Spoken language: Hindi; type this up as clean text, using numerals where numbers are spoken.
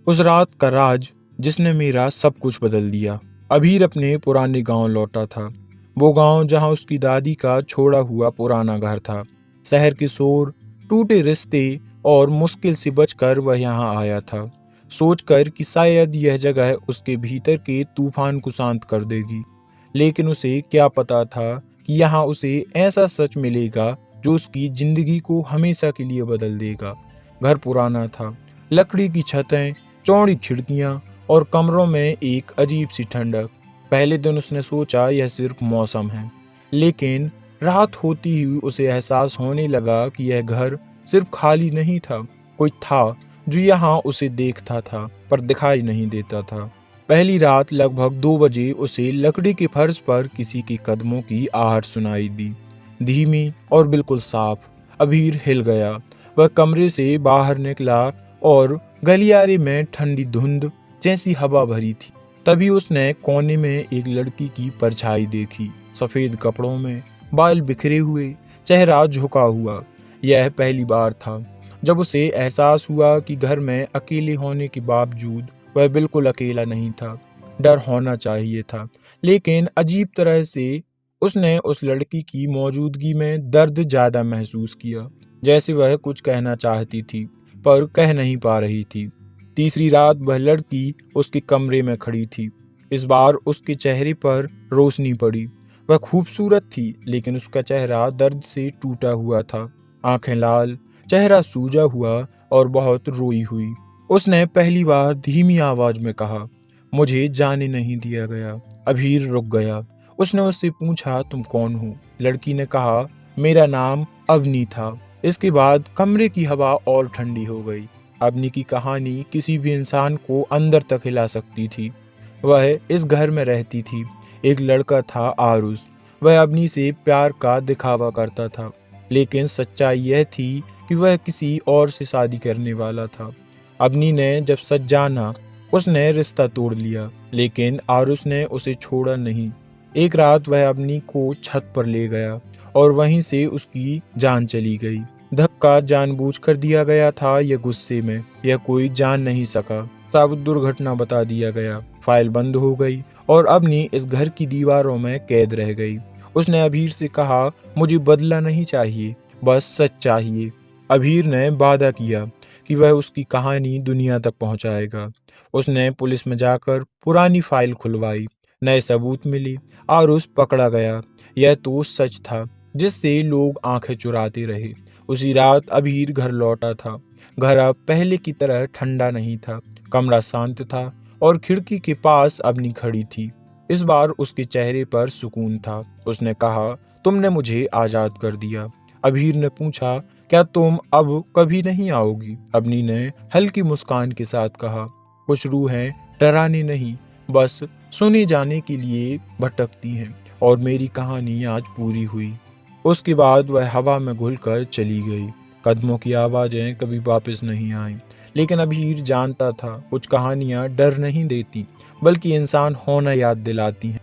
उस रात का राज जिसने मेरा सब कुछ बदल दिया। अबीर अपने पुराने गांव लौटा था। वो गांव जहां उसकी दादी का छोड़ा हुआ पुराना घर था। शहर के शोर, टूटे रिश्ते और मुश्किल से बचकर वह यहाँ आया था, सोचकर कि शायद यह जगह उसके भीतर के तूफान को शांत कर देगी। लेकिन उसे क्या पता था कि यहाँ उसे ऐसा सच मिलेगा जो उसकी जिंदगी को हमेशा के लिए बदल देगा। घर पुराना था, लकड़ी की छतें, चौड़ी खिड़कियां और कमरों में एक अजीब सी ठंडक। पहले दिन उसने सोचा यह सिर्फ मौसम है, लेकिन रात होती ही उसे एहसास होने लगा कि यह घर सिर्फ खाली नहीं था, कोई था जो यहाँ उसे देखता था पर दिखाई नहीं देता था। पहली रात लगभग 2 बजे उसे लकड़ी के फर्श पर किसी के कदमों की आहट सुनाई दी, धीमी और बिल्कुल साफ। अबीर हिल गया। वह कमरे से बाहर निकला और गलियारे में ठंडी धुंध जैसी हवा भरी थी। तभी उसने कोने में एक लड़की की परछाई देखी, सफेद कपड़ों में, बाल बिखरे हुए, चेहरा झुका हुआ। यह पहली बार था जब उसे एहसास हुआ कि घर में अकेले होने के बावजूद वह बिल्कुल अकेला नहीं था। डर होना चाहिए था, लेकिन अजीब तरह से उसने उस लड़की की मौजूदगी में दर्द ज्यादा महसूस किया, जैसे वह कुछ कहना चाहती थी पर कह नहीं पा रही थी। तीसरी रात वह लड़की उसके कमरे में खड़ी थी। इस बार उसके चेहरे पर रोशनी पड़ी। वह खूबसूरत थी, लेकिन उसका चेहरा दर्द से टूटा हुआ था। आंखें लाल, चेहरा सूजा हुआ और बहुत रोई हुई। उसने पहली बार धीमी आवाज में कहा, मुझे जाने नहीं दिया गया। अबीर रुक गया। उसने उससे पूछा, तुम कौन हो? लड़की ने कहा, मेरा नाम अवनी था। इसके बाद कमरे की हवा और ठंडी हो गई। अवनी की कहानी किसी भी इंसान को अंदर तक हिला सकती थी। वह इस घर में रहती थी। एक लड़का था आरुष। वह अवनी से प्यार का दिखावा करता था, लेकिन सच्चाई यह थी कि वह किसी और से शादी करने वाला था। अवनी ने जब सच जाना, उसने रिश्ता तोड़ लिया, लेकिन आरुष ने उसे छोड़ा नहीं। एक रात वह अवनी को छत पर ले गया और वहीं से उसकी जान चली गई। धक्का जानबूझकर दिया गया था, यह गुस्से में, यह कोई जान नहीं सका। सब दुर्घटना बता दिया गया। फाइल बंद हो गई और अवनी इस घर की दीवारों में कैद रह गई। उसने अबीर से कहा, मुझे बदला नहीं चाहिए, बस सच चाहिए। अबीर ने वादा किया कि वह उसकी कहानी दुनिया तक पहुंचाएगा। उसने पुलिस में जाकर पुरानी फाइल खुलवाई, नए सबूत मिले। आरुष पकड़ा गया। यह तो सच था जिससे लोग आंखें चुराते रहे। उसी रात अबीर घर लौटा था। घर अब पहले की तरह ठंडा नहीं था। कमरा शांत था और खिड़की के पास अवनी खड़ी थी। इस बार उसके चेहरे पर सुकून था। उसने कहा, तुमने मुझे आजाद कर दिया। अबीर ने पूछा, क्या तुम अब कभी नहीं आओगी? अवनी ने हल्की मुस्कान के साथ कहा, कुछ रूहें डराने नहीं, बस सुने जाने के लिए भटकती हैं, और मेरी कहानी आज पूरी हुई। उसके बाद वह हवा में घुलकर चली गई। कदमों की आवाजें कभी वापस नहीं आईं, लेकिन अबीर जानता था कुछ कहानियां डर नहीं देती, बल्कि इंसान होना याद दिलाती हैं।